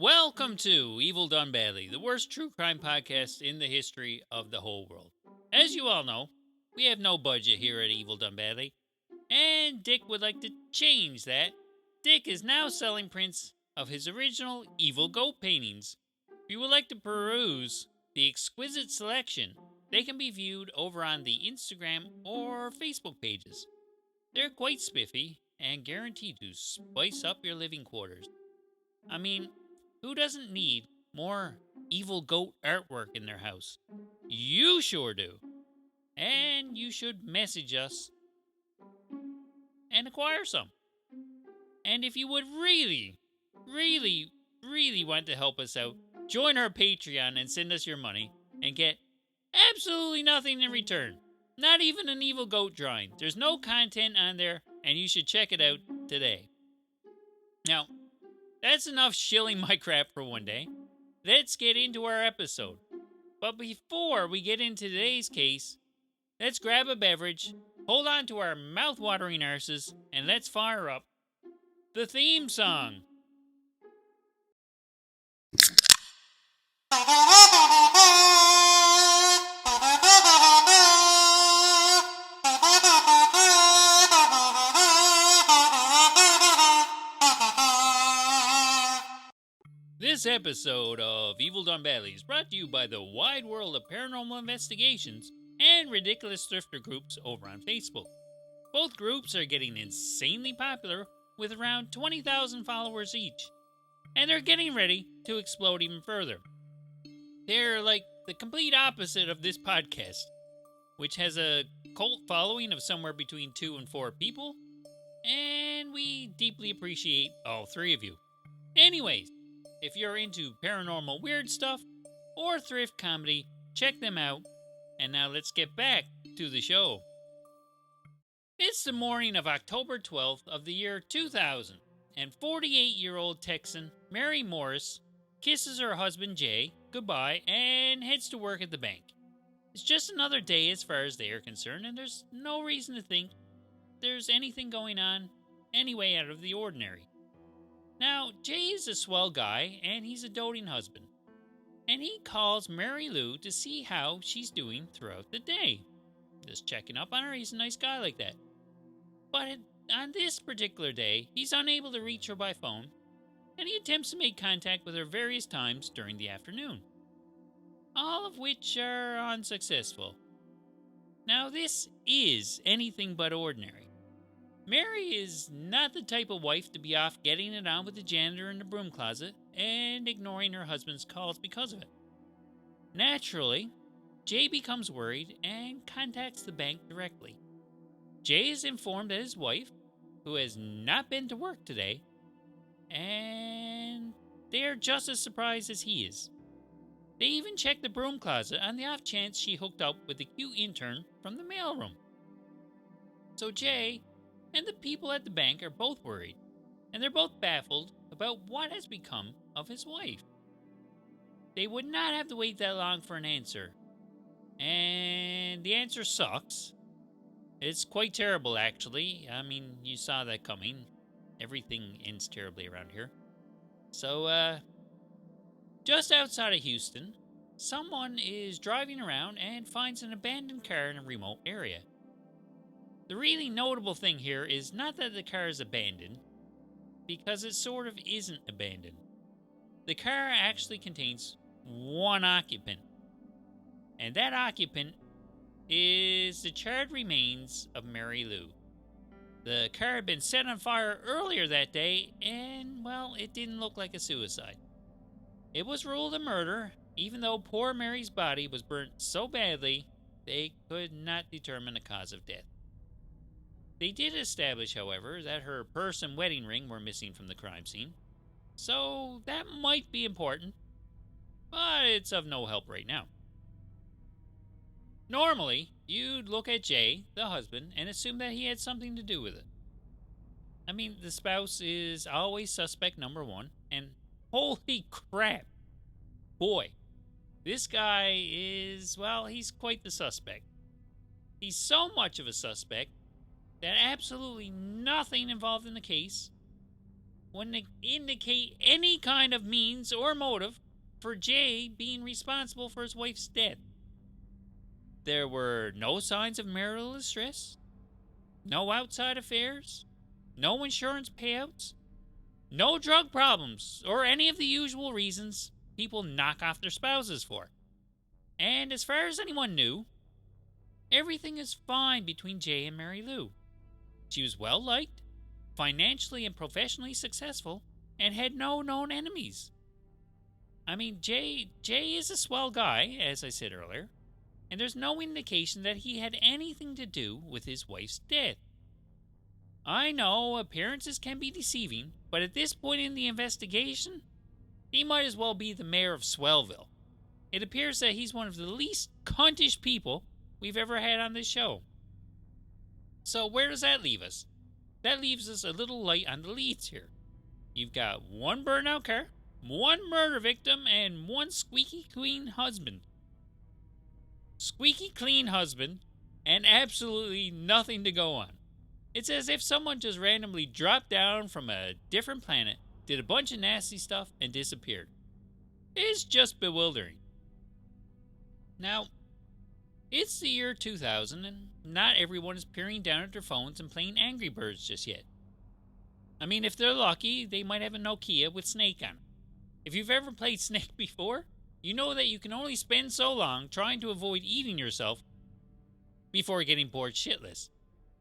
Welcome to Evil Done Badly, the worst true crime podcast in the history of the whole world. As you all know, we have no budget here at Evil Done Badly, and Dick would like to change that. Dick is now selling prints of his original Evil Goat paintings. If you would like to peruse the exquisite selection, they can be viewed over on the Instagram or Facebook pages. They're quite spiffy and guaranteed to spice up your living quarters. I mean, who doesn't need more evil goat artwork in their house? You sure do. And you should message us and acquire some. And if you would really want to help us out, join our Patreon and send us your money and get absolutely nothing in return. Not even an evil goat drawing. There's no content on there, and you should check it out today. Now, that's enough shilling my crap for one day. Let's get into our episode. But before we get into today's case, let's grab a beverage, hold on to our mouth-watering arses, and let's fire up the theme song. This episode of Evil Done Badly is brought to you by the wide world of paranormal investigations and ridiculous thrifter groups over on Facebook. Both groups are getting insanely popular with around 20,000 followers each, and they're getting ready to explode even further. They're like the complete opposite of this podcast, which has a cult following of somewhere between 2 and 4 people, and we deeply appreciate all 3 of you. Anyways, if you're into paranormal weird stuff or thrift comedy, check them out. And now let's get back to the show. It's the morning of October 12th of the year 2000, and 48-year-old Texan Mary Morris kisses her husband Jay goodbye and heads to work at the bank. It's just another day as far as they are concerned, and there's no reason to think there's anything going on anyway out of the ordinary. Now, Jay is a swell guy, and he's a doting husband. And he calls Mary Lou to see how she's doing throughout the day. Just checking up on her, he's a nice guy like that. But on this particular day, he's unable to reach her by phone, and he attempts to make contact with her various times during the afternoon. All of which are unsuccessful. Now, this is anything but ordinary. Mary is not the type of wife to be off getting it on with the janitor in the broom closet and ignoring her husband's calls because of it. Naturally, Jay becomes worried and contacts the bank directly. Jay is informed that his wife, who has not been to work today, and they are just as surprised as he is. They even check the broom closet on the off chance she hooked up with the cute intern from the mailroom. So Jay and the people at the bank are both worried, and they're both baffled about what has become of his wife. They would not have to wait that long for an answer, and the answer sucks. It's quite terrible, actually. I mean, you saw that coming. Everything ends terribly around here. So, just outside of Houston, someone is driving around and finds an abandoned car in a remote area. The really notable thing here is not that the car is abandoned, because it sort of isn't abandoned. The car actually contains one occupant, and that occupant is the charred remains of Mary Lou. The car had been set on fire earlier that day, and, well, it didn't look like a suicide. It was ruled a murder, even though poor Mary's body was burnt so badly they could not determine the cause of death. They did establish, however, that her purse and wedding ring were missing from the crime scene, so that might be important, but it's of no help right now. Normally, you'd look at Jay, the husband, and assume that he had something to do with it. I mean, the spouse is always suspect number one, and holy crap, boy, this guy is, well, he's quite the suspect. He's so much of a suspect that absolutely nothing involved in the case wouldn't indicate any kind of means or motive for Jay being responsible for his wife's death. There were no signs of marital distress, no outside affairs, no insurance payouts, no drug problems, or any of the usual reasons people knock off their spouses for. And as far as anyone knew, everything is fine between Jay and Mary Lou. She was well liked, financially and professionally successful, and had no known enemies. I mean, Jay is a swell guy, as I said earlier, and there's no indication that he had anything to do with his wife's death. I know appearances can be deceiving, but at this point in the investigation, he might as well be the mayor of Swellville. It appears that he's one of the least cuntish people we've ever had on this show. So where does that leave us? That leaves us a little light on the leads here. You've got one burnout car, one murder victim, and one squeaky clean husband. Squeaky clean husband, and absolutely nothing to go on. It's as if someone just randomly dropped down from a different planet, did a bunch of nasty stuff, and disappeared. It's just bewildering. Now, it's the year 2000, and not everyone is peering down at their phones and playing Angry Birds just yet. I mean, if they're lucky, they might have a Nokia with Snake on it. If you've ever played Snake before, you know that you can only spend so long trying to avoid eating yourself before getting bored shitless.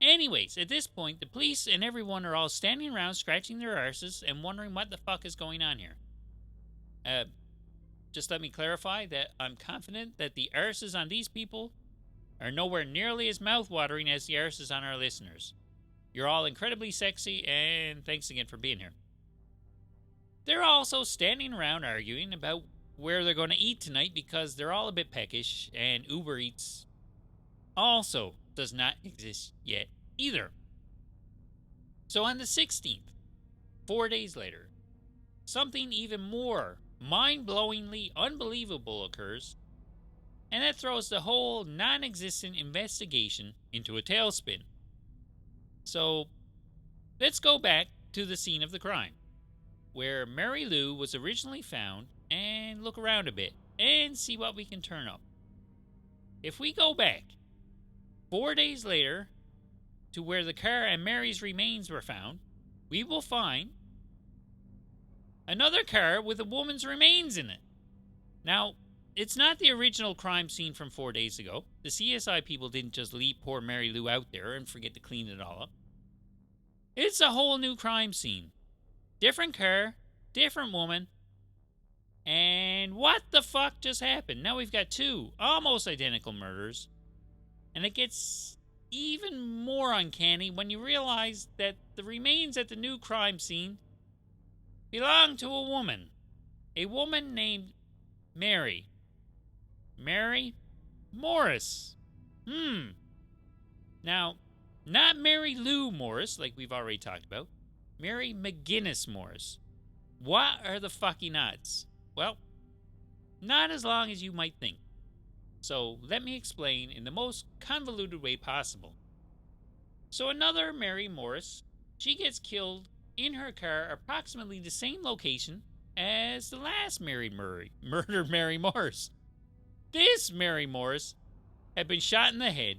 Anyways, at this point, the police and everyone are all standing around scratching their arses and wondering what the fuck is going on here. Just let me clarify that I'm confident that the arses on these people are nowhere nearly as mouth-watering as the arses on our listeners. You're all incredibly sexy, and thanks again for being here. They're also standing around arguing about where they're going to eat tonight because they're all a bit peckish, and Uber Eats also does not exist yet either. So on the 16th, 4 days later, something even more mind-blowingly unbelievable occurs, and that throws the whole non-existent investigation into a tailspin. So, let's go back to the scene of the crime, where Mary Lou was originally found, and look around a bit, and see what we can turn up. If we go back 4 days later to where the car and Mary's remains were found, we will find another car with a woman's remains in it. Now, it's not the original crime scene from 4 days ago. The CSI people didn't just leave poor Mary Lou out there and forget to clean it all up. It's a whole new crime scene. Different car, different woman. And what the fuck just happened? Now we've got two almost identical murders. And it gets even more uncanny when you realize that the remains at the new crime scene belong to a woman. A woman named Mary Morris. Now, not Mary Lou Morris, like we've already talked about. Mary McGinnis Morris. What are the fucking odds? Well, not as long as you might think. So, let me explain in the most convoluted way possible. So, another Mary Morris, she gets killed in her car approximately the same location as the last murdered Mary Morris. This Mary Morris had been shot in the head,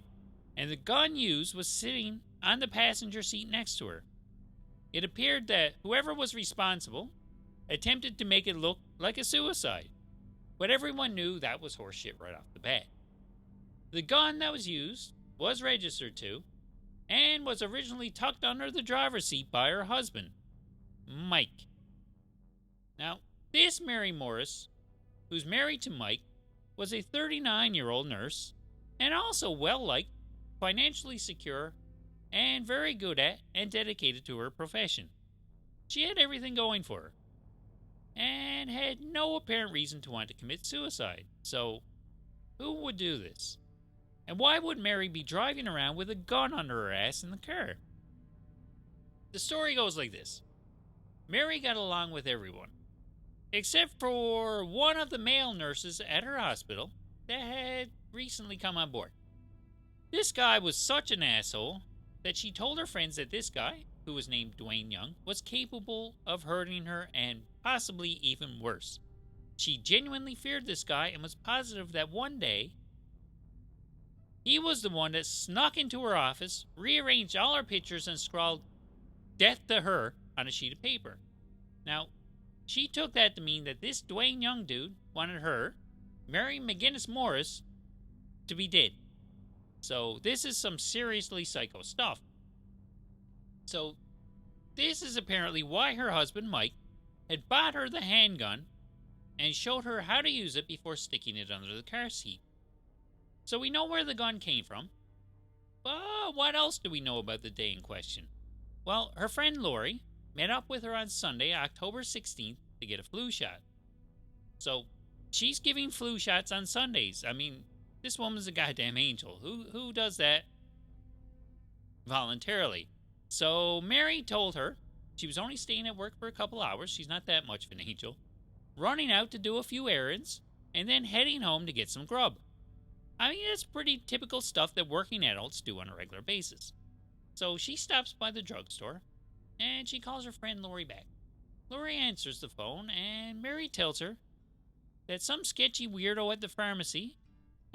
and the gun used was sitting on the passenger seat next to her. It appeared that whoever was responsible attempted to make it look like a suicide, but everyone knew that was horseshit right off the bat. The gun that was used was registered to, and was originally tucked under the driver's seat by her husband, Mike. Now, this Mary Morris, who's married to Mike, was a 39-year-old nurse, and also well-liked, financially secure, and very good at and dedicated to her profession. She had everything going for her, and had no apparent reason to want to commit suicide. So, who would do this? And why would Mary be driving around with a gun under her ass in the car? The story goes like this. Mary got along with everyone, except for one of the male nurses at her hospital that had recently come on board. This guy was such an asshole that she told her friends that this guy, who was named Dwayne Young, was capable of hurting her and possibly even worse. She genuinely feared this guy and was positive that one day he was the one that snuck into her office, rearranged all her pictures, and scrawled "death to her" on a sheet of paper. Now, she took that to mean that this Dwayne Young dude wanted her, Mary McGinnis Morris, to be dead. So this is some seriously psycho stuff. So this is apparently why her husband, Mike, had bought her the handgun and showed her how to use it before sticking it under the car seat. So we know where the gun came from. But what else do we know about the day in question? Well, her friend Lori met up with her on Sunday, October 16th, to get a flu shot. So she's giving flu shots on Sundays. I mean, this woman's a goddamn angel. Who does that voluntarily? So Mary told her she was only staying at work for a couple hours. She's not that much of an angel. Running out to do a few errands, and then heading home to get some grub. I mean, it's pretty typical stuff that working adults do on a regular basis. So she stops by the drugstore, and she calls her friend Lori back. Lori answers the phone, and Mary tells her that some sketchy weirdo at the pharmacy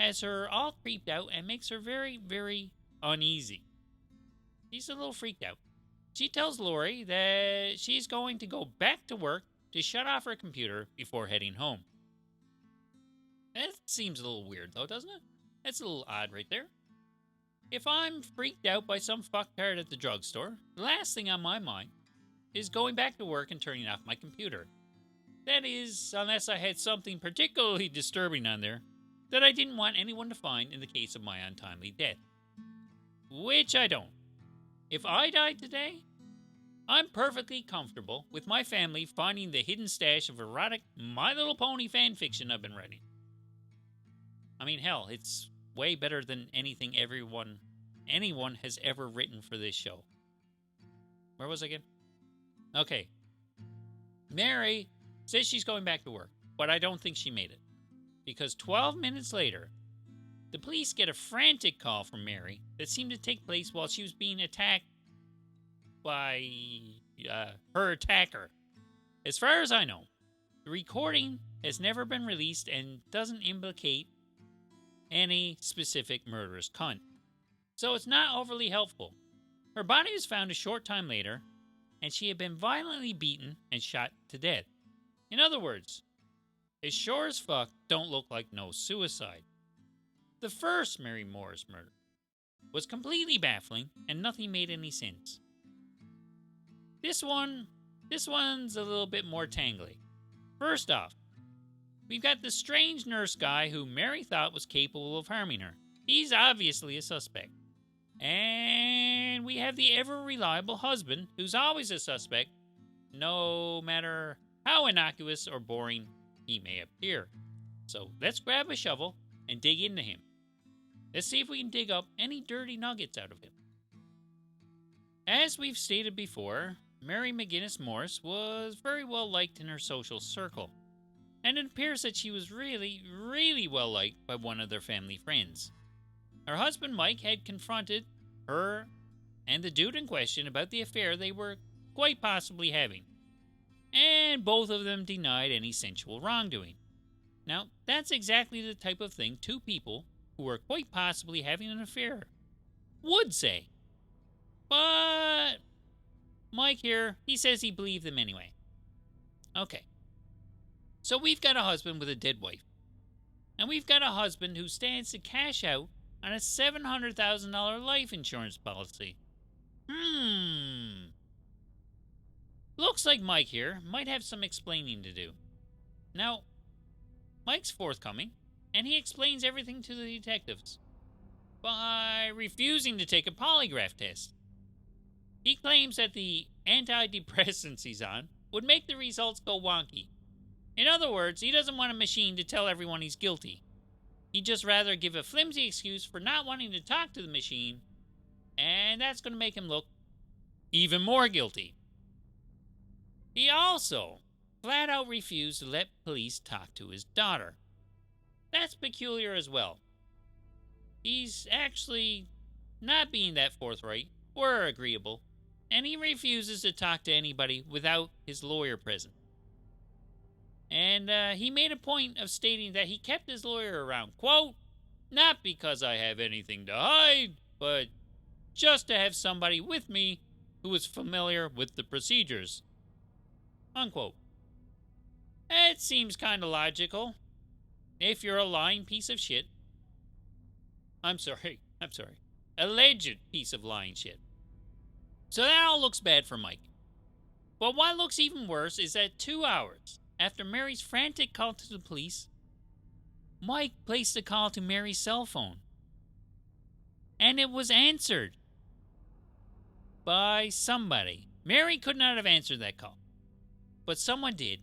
has her all creeped out and makes her very, very uneasy. She's a little freaked out. She tells Lori that she's going to go back to work to shut off her computer before heading home. That seems a little weird, though, doesn't it? That's a little odd right there. If I'm freaked out by some fucktard at the drugstore, the last thing on my mind is going back to work and turning off my computer. That is, unless I had something particularly disturbing on there that I didn't want anyone to find in the case of my untimely death. Which I don't. If I died today, I'm perfectly comfortable with my family finding the hidden stash of erotic My Little Pony fanfiction I've been writing. I mean, hell, it's way better than anything anyone has ever written for this show. Where was I again? Okay. Mary says she's going back to work, but I don't think she made it. Because 12 minutes later, the police get a frantic call from Mary that seemed to take place while she was being attacked by her attacker. As far as I know, the recording has never been released and doesn't implicate any specific murderous cunt. So it's not overly helpful. Her body was found a short time later, and she had been violently beaten and shot to death. In other words, it sure as fuck don't look like no suicide. The first Mary Morris murder was completely baffling, and nothing made any sense. This one's a little bit more tangly. First off, we've got the strange nurse guy who Mary thought was capable of harming her. He's obviously a suspect. And we have the ever-reliable husband, who's always a suspect, no matter how innocuous or boring he may appear. So let's grab a shovel and dig into him. Let's see if we can dig up any dirty nuggets out of him. As we've stated before, Mary McGinnis Morris was very well liked in her social circle, and it appears that she was really, really well liked by one of their family friends. Her husband Mike had confronted her and the dude in question about the affair they were quite possibly having, and both of them denied any sensual wrongdoing. Now, that's exactly the type of thing two people who were quite possibly having an affair would say. But Mike here, he says he believed them anyway. Okay. So we've got a husband with a dead wife. And we've got a husband who stands to cash out on a $700,000 life insurance policy. Looks like Mike here might have some explaining to do. Now, Mike's forthcoming, and he explains everything to the detectives by refusing to take a polygraph test. He claims that the antidepressants he's on would make the results go wonky. In other words, he doesn't want a machine to tell everyone he's guilty. He'd just rather give a flimsy excuse for not wanting to talk to the machine, and that's going to make him look even more guilty. He also flat out refused to let police talk to his daughter. That's peculiar as well. He's actually not being that forthright or agreeable and he refuses to talk to anybody without his lawyer present. And he made a point of stating that he kept his lawyer around, quote, not because I have anything to hide, but just to have somebody with me who is familiar with the procedures, unquote. It seems kind of logical. If you're a lying piece of shit. I'm sorry. Alleged piece of lying shit. So that all looks bad for Mike. But what looks even worse is that 2 hours after Mary's frantic call to the police, Mike placed a call to Mary's cell phone. And it was answered by somebody. Mary could not have answered that call, but someone did.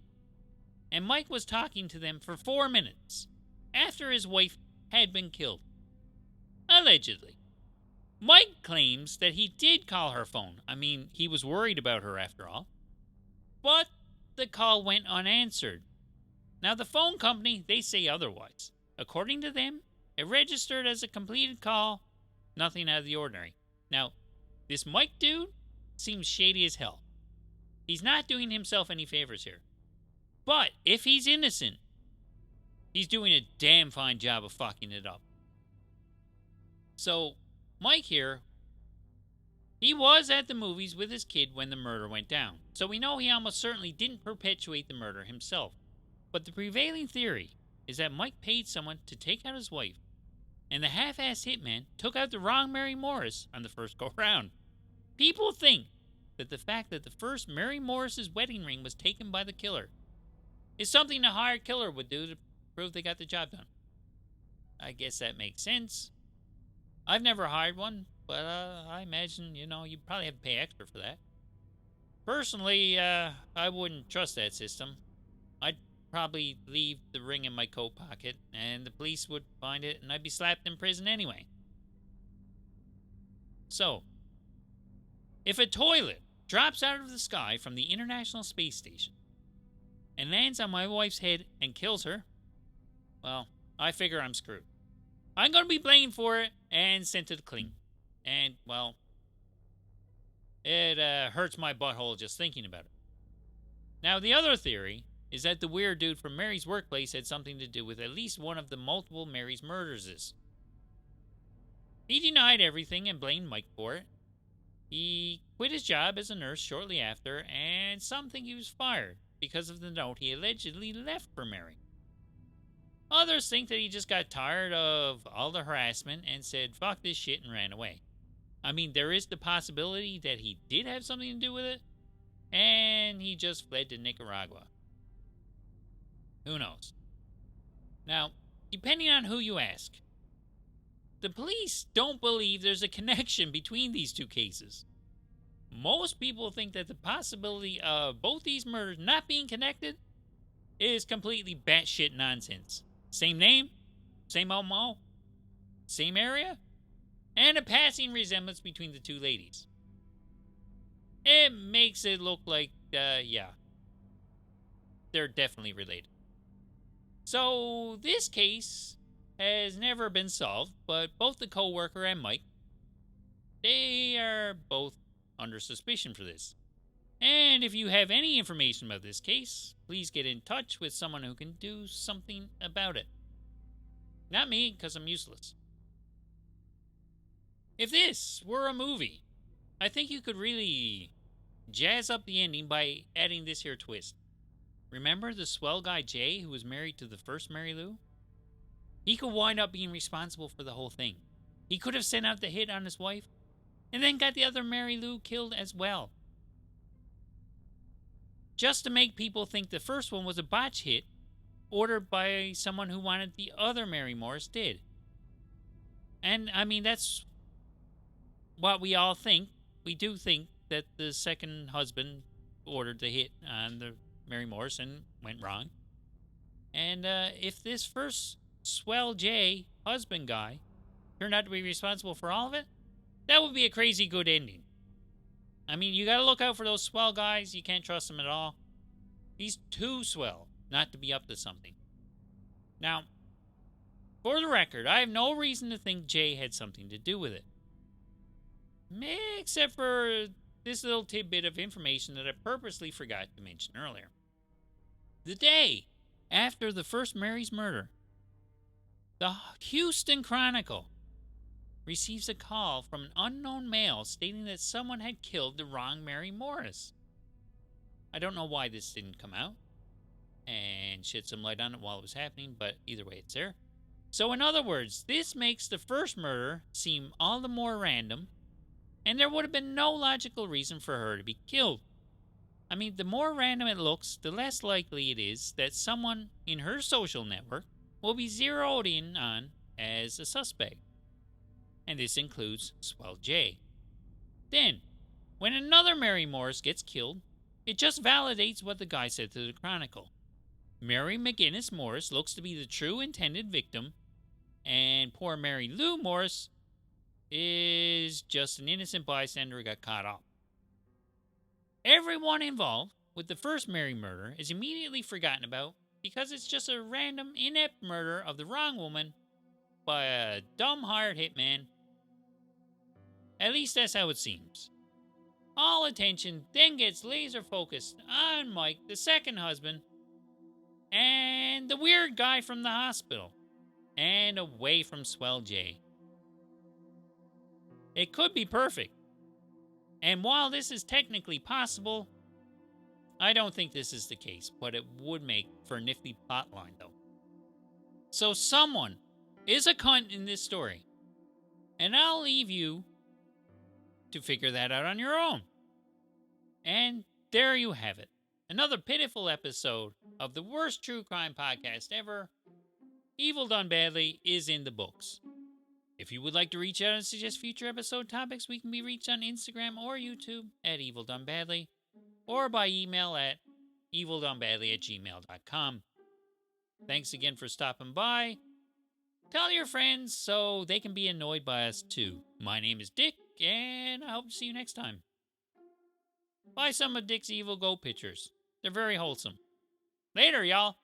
And Mike was talking to them for 4 minutes after his wife had been killed. Allegedly. Mike claims that he did call her phone. I mean, he was worried about her after all. But the call went unanswered. Now, the phone company, they say otherwise. According to them, it registered as a completed call, nothing out of the ordinary. Now, this Mike dude seems shady as hell. He's not doing himself any favors here. But if he's innocent, he's doing a damn fine job of fucking it up. So, Mike here, he was at the movies with his kid when the murder went down. So we know he almost certainly didn't perpetuate the murder himself. But the prevailing theory is that Mike paid someone to take out his wife, and the half-assed hitman took out the wrong Mary Morris on the first go-round. People think that the fact that the first Mary Morris's wedding ring was taken by the killer is something a hired killer would do to prove they got the job done. I guess that makes sense. I've never hired one, but I imagine, you'd probably have to pay extra for that. Personally, I wouldn't trust that system. I'd probably leave the ring in my coat pocket, and the police would find it, and I'd be slapped in prison anyway. So, if a toilet drops out of the sky from the International Space Station and lands on my wife's head and kills her, well, I figure I'm screwed. I'm going to be blamed for it and sent to the clean. And, well, it hurts my butthole just thinking about it. Now, the other theory is that the weird dude from Mary's workplace had something to do with at least one of the multiple Mary's murders. He denied everything and blamed Mike for it. He quit his job as a nurse shortly after, and some think he was fired because of the note he allegedly left for Mary. Others think that he just got tired of all the harassment and said, fuck this shit, and ran away. I mean, there is the possibility that he did have something to do with it, and he just fled to Nicaragua. Who knows? Now, depending on who you ask, the police don't believe there's a connection between these two cases. Most people think that the possibility of both these murders not being connected is completely batshit nonsense. Same name, same MO, same area, and a passing resemblance between the two ladies. It makes it look like, they're definitely related. So, this case has never been solved, but both the co-worker and Mike, they are both under suspicion for this. And if you have any information about this case, please get in touch with someone who can do something about it. Not me, because I'm useless. If this were a movie, I think you could really jazz up the ending by adding this here twist. Remember the swell guy Jay who was married to the first Mary Lou? He could wind up being responsible for the whole thing. He could have sent out the hit on his wife, and then got the other Mary Lou killed as well. Just to make people think the first one was a botch hit ordered by someone who wanted the other Mary Morris dead. And, I mean, that's what we all think. We do think that the second husband ordered the hit on the Mary Morris and went wrong. And if this first swell J husband guy turned out to be responsible for all of it, that would be a crazy good ending. I mean, you gotta look out for those swell guys. You can't trust them at all. He's too swell not to be up to something. Now, for the record, I have no reason to think Jay had something to do with it. Except for this little tidbit of information that I purposely forgot to mention earlier. The day after the first Mary's murder, the Houston Chronicle receives a call from an unknown male stating that someone had killed the wrong Mary Morris. I don't know why this didn't come out and shed some light on it while it was happening, but either way, it's there. So, in other words, this makes the first murder seem all the more random, and there would have been no logical reason for her to be killed. I mean, the more random it looks, the less likely it is that someone in her social network will be zeroed in on as a suspect. And this includes Swell J. Then, when another Mary Morris gets killed, it just validates what the guy said to the Chronicle. Mary McGinnis Morris looks to be the true intended victim, and poor Mary Lou Morris is just an innocent bystander who got caught up. Everyone involved with the first Mary murder is immediately forgotten about because it's just a random, inept murder of the wrong woman by a dumb hired hitman. At least that's how it seems. All attention then gets laser focused on Mike, the second husband, and the weird guy from the hospital, and away from Swell J. It could be perfect. And while this is technically possible, I don't think this is the case, but it would make for a nifty plotline, though. So someone is a cunt in this story, and I'll leave you to figure that out on your own. And there you have it. Another pitiful episode of the worst true crime podcast ever. Evil Done Badly is in the books. If you would like to reach out and suggest future episode topics, we can be reached on Instagram or YouTube at Evil Done Badly, or by email at evildonebadly@gmail.com. Thanks again for stopping by. Tell your friends so they can be annoyed by us too. My name is Dick, and I hope to see you next time. Buy some of Dick's Evil Go pictures. They're very wholesome. Later, y'all.